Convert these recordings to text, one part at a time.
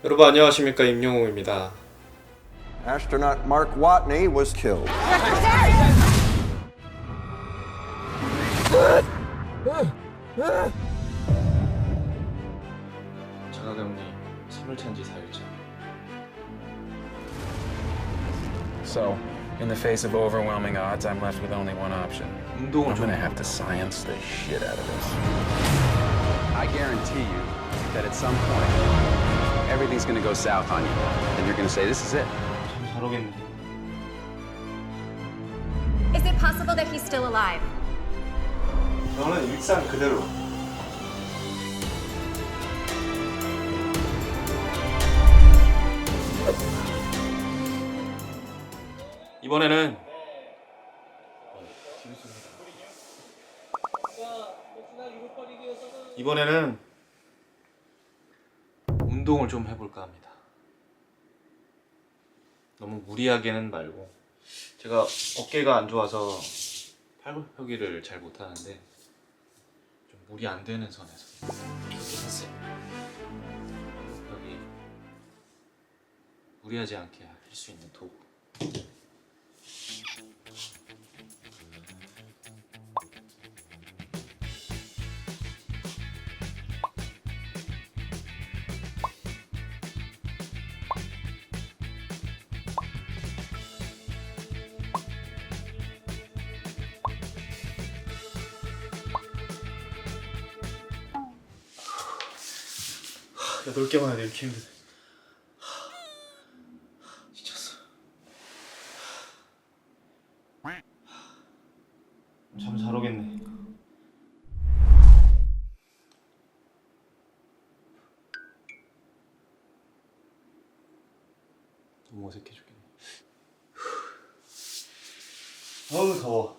여러분 안녕하십니까, 임영웅입니다. Astronaut Mark Watney was killed. 자가격리 3일 찬지 4일차. So, in the face of overwhelming odds, I'm left with only one option. 운동을 I'm 좀 gonna have to science the shit out of this. I guarantee you that at some point, everything's gonna go south on you. And you're gonna say, this is it. 참 잘 오겠네. Is it possible that he's still alive? 저는 일상 그대로. 이번에는 운동을 좀 해볼까 합니다. 너무 무리하게는 말고, 제가 어깨가 안 좋아서 팔굽혀펴기를 잘 못하는데 좀 무리 안 되는 선에서 여기 무리하지 않게 할 수 있는 도구. 여덟 개만 해도 이렇게 힘드네. 지쳤어. 잠 잘 오겠네. 너무 어색해 죽겠네. 어우 더워.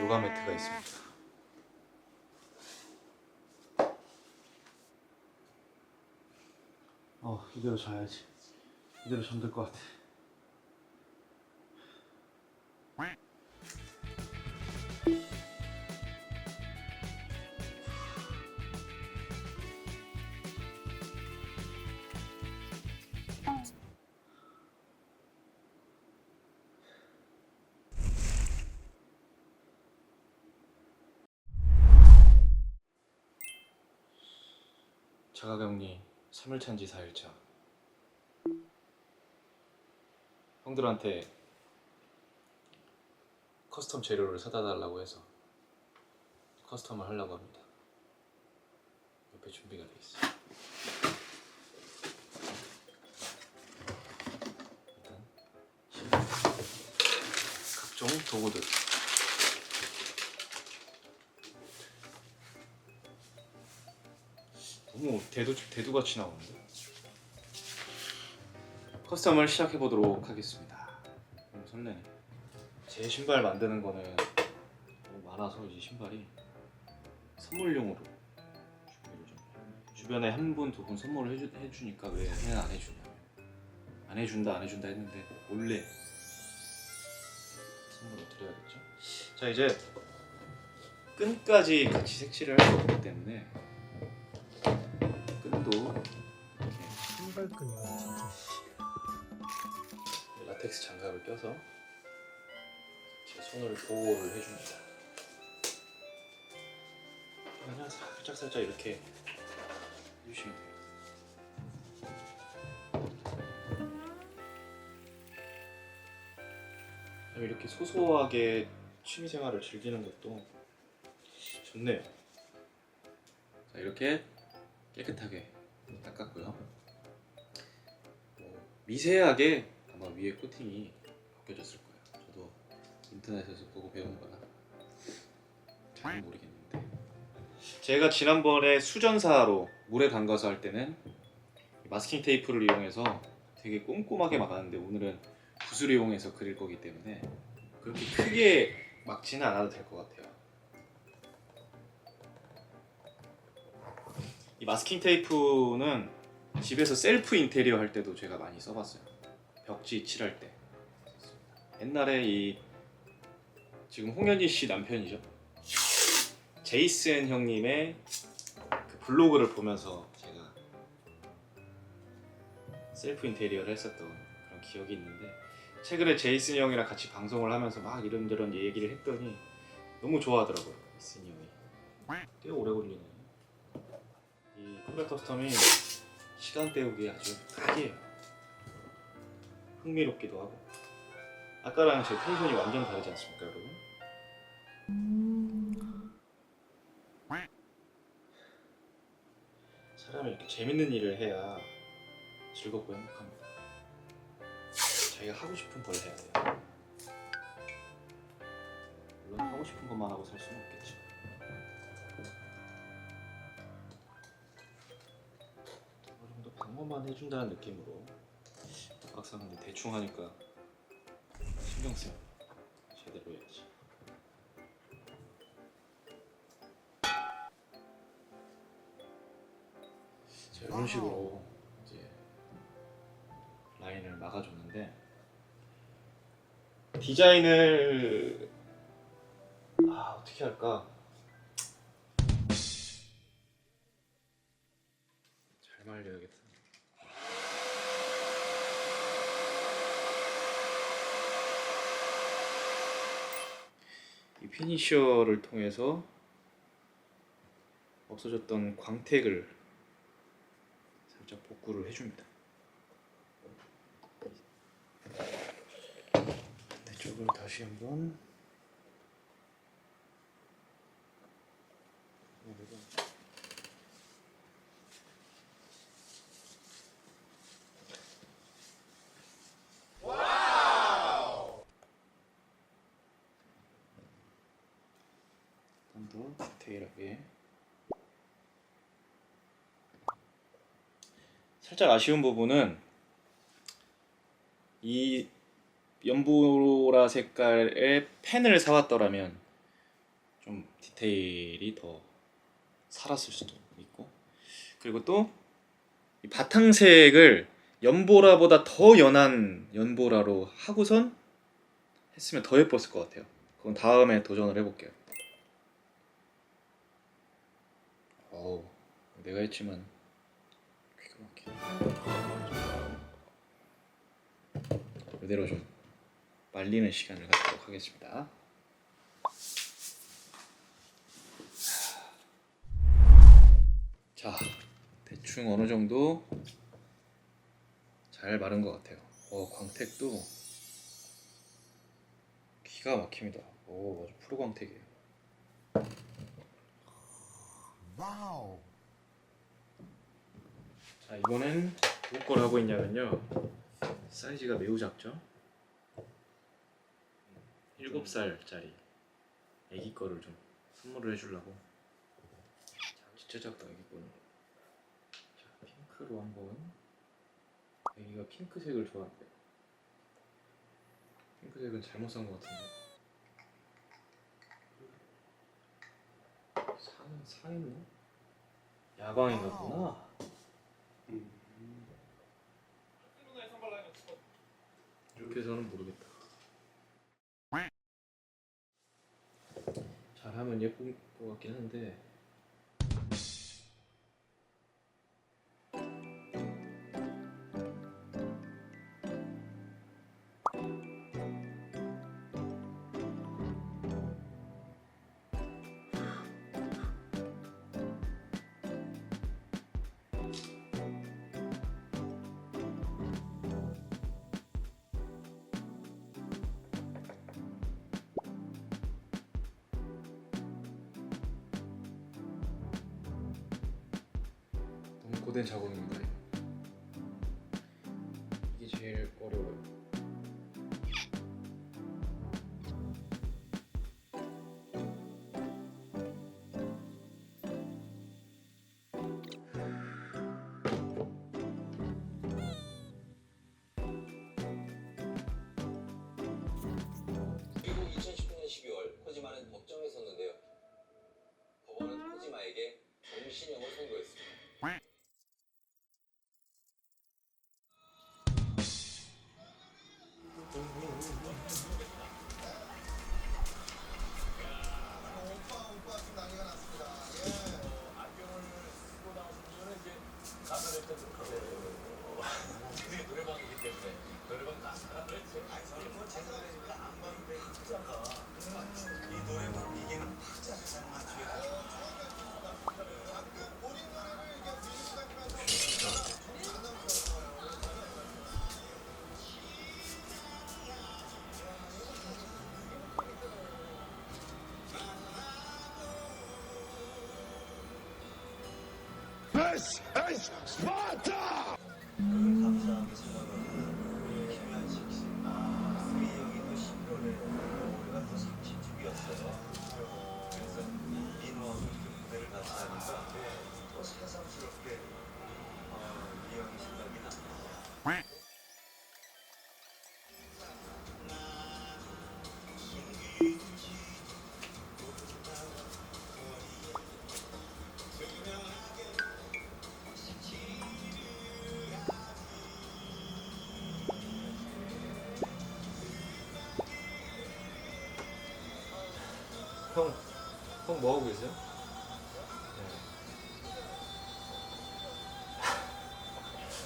요가 매트가 있습니다. 이대로 자야지. 이대로 잠들 것 같아. 자가격리 3일 찬지 4일차. 형들한테 커스텀 재료를 사다 달라고 해서 커스텀을 하려고 합니다. 옆에 준비가 돼 있어. 일단 각종 도구들. 너무 대두같이 나오는데? 커스텀을 시작해보도록 하겠습니다. 너무 설레네. 제 신발 만드는 거는 너무 많아서 이 신발이 선물용으로 준비를 좀 해요. 주변에 한 분, 두 분 선물을 해주니까 왜 얘는 안 해주냐면, 안 해준다 했는데 원래 선물을 드려야겠죠? 자, 이제 끈까지 같이 색칠을 할 거기 때문에 끈도 이렇게 신발끈이야 진짜. 라텍스 장갑을 껴서 제 손을 보호를 해줍니다. 그냥 살짝 이렇게 해주시면 돼요. 이렇게 소소하게 취미생활을 즐기는 것도 좋네요. 자, 이렇게 깨끗하게 닦았고요. 미세하게 아마 위에 코팅이 벗겨졌을 거예요. 저도 인터넷에서 보고 배운 거라 잘 모르겠는데, 제가 지난번에 수전사로 물에 담가서 할 때는 마스킹 테이프를 이용해서 되게 꼼꼼하게 막았는데, 오늘은 붓을 이용해서 그릴 거기 때문에 그렇게 크게 막지는 않아도 될 것 같아요. 이 마스킹 테이프는 집에서 셀프 인테리어 할 때도 제가 많이 써봤어요. 벽지 칠할 때. 옛날에 이 지금 홍현희 씨 남편이죠. 제이슨 형님의 그 블로그를 보면서 제가 셀프 인테리어를 했었던 그런 기억이 있는데 최근에 제이슨 형이랑 같이 방송을 하면서 막 이런저런 얘기를 했더니 너무 좋아하더라고요. 제이슨 형이. 꽤 오래 걸리네. 이 컴백 커스텀이 시간 때우기에 아주 딱이에요. 흥미롭기도 하고. 아까랑 제 텐션이 완전 다르지 않습니까, 여러분? 사람이 이렇게 재밌는 일을 해야 즐겁고 행복합니다. 자기가 하고 싶은 걸 해야 돼요. 물론 하고 싶은 것만 하고 살 수는 없겠지. 어느 정도 방법만 해준다는 느낌으로 막상 근데 대충 하니까 신경 쓰면 제대로 해야지. 자, 이런 식으로 이제 라인을 막아줬는데 디자인을 어떻게 할까? 잘 말려야겠다. 이 피니셔를 통해서 없어졌던 광택을 살짝 복구를 해줍니다. 반대쪽을 다시 한번 더 디테일하게. 살짝 아쉬운 부분은 이 연보라 색깔의 펜을 사왔더라면 좀 디테일이 더 살았을 수도 있고, 그리고 또 이 바탕색을 연보라보다 더 연한 연보라로 하고선 했으면 더 예뻤을 것 같아요. 그건 다음에 도전을 해볼게요. 어우, 내가 했지만 귀가 막히네. 이대로 좀 말리는 시간을 갖도록 하겠습니다. 자, 대충 어느 정도 잘 마른 것 같아요. 광택도 기가 막힙니다. 아주 프로 광택이에요. Wow. 자, 이거는 누구 걸 하고 있냐면요, 사이즈가 매우 작죠? 7살짜리 애기 거를 좀 선물을 해주려고. 진짜 작다, 애기 거는. 자, 핑크로 한번. 애기가 핑크색을 좋아한대. 핑크색은 잘못 산 것 같은데. 상했네? 야광인가 보나? 이렇게 해서는 모르겠다. 잘하면 예쁠 것 같긴 한데 너무 고된 작업인가요? 이게 제일 어려워요. 그리고 2019년 12월 코지마는 법정에 섰는데요. 법원은 코지마에게 정신형을 선고했습니다. 형 뭐 하고 계세요?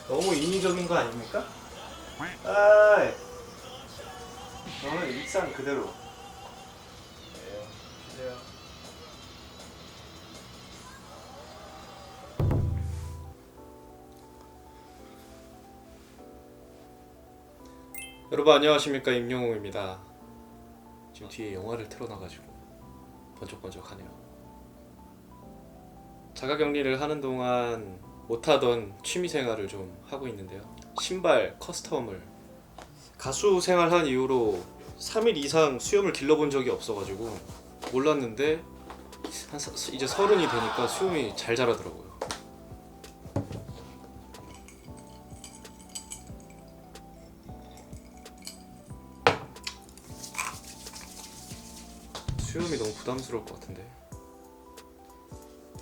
너무 인위적인 거 아닙니까? 아이, 저는 일상 그대로. 쉬세요. 여러분 안녕하십니까, 임영웅입니다. 지금 뒤에 영화를 틀어놔가지고 번쩍번쩍하네요. 자가격리를 하는 동안 못하던 취미생활을 좀 하고 있는데요. 신발 커스텀을 가수 생활한 이후로 3일 이상 수염을 길러본 적이 없어가지고 몰랐는데 이제 30이 되니까 수염이 잘 자라더라고요. 수염이 너무 부담스러울 것 같은데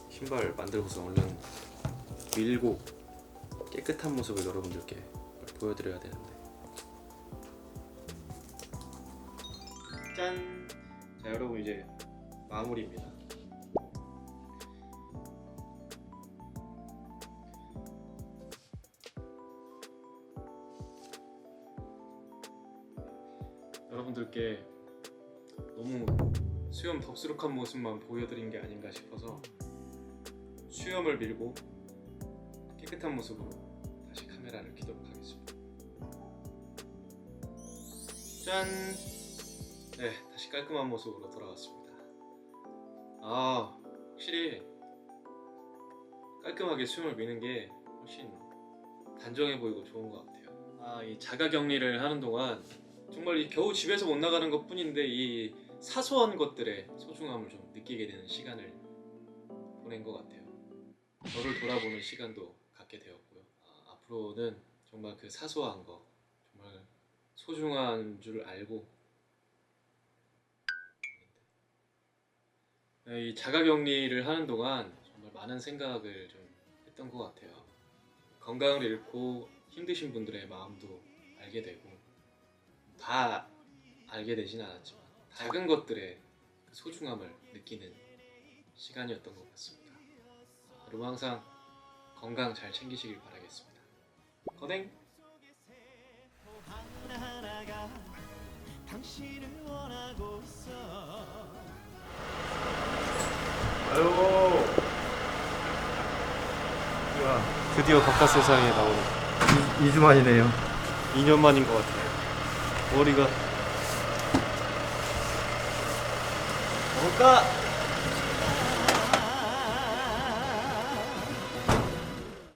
신발 만들고서 얼른 밀고 깨끗한 모습을 여러분들께 보여드려야 되는데. 짠! 자, 여러분 이제 마무리입니다. 여러분들께 너무 수염 덥수룩한 모습만 보여드린 게 아닌가 싶어서 수염을 밀고 깨끗한 모습으로 다시 카메라를 켜도록 하겠습니다. 짠! 네, 다시 깔끔한 모습으로 돌아왔습니다. 아, 확실히 깔끔하게 수염을 미는 게 훨씬 단정해 보이고 좋은 것 같아요. 아, 이 자가격리를 하는 동안 정말 이 겨우 집에서 못 나가는 것 뿐인데 이 사소한 것들의 소중함을 좀 느끼게 되는 시간을 보낸 것 같아요. 저를 돌아보는 시간도 갖게 되었고요. 앞으로는 정말 그 사소한 거 정말 소중한 줄 알고 이 자가격리를 하는 동안 정말 많은 생각을 좀 했던 것 같아요. 건강을 잃고 힘드신 분들의 마음도 알게 되고 다 알게 되진 않았지만 작은 것들의 소중함을 느끼는 시간이었던 것 같습니다. 여러분 항상 건강 잘 챙기시길 바라겠습니다. 건행! 아이고, 야, 드디어 바깥 세상에 나오는 2주 만이네요. 2년 만인 것 같아요. 머리가 뭘까?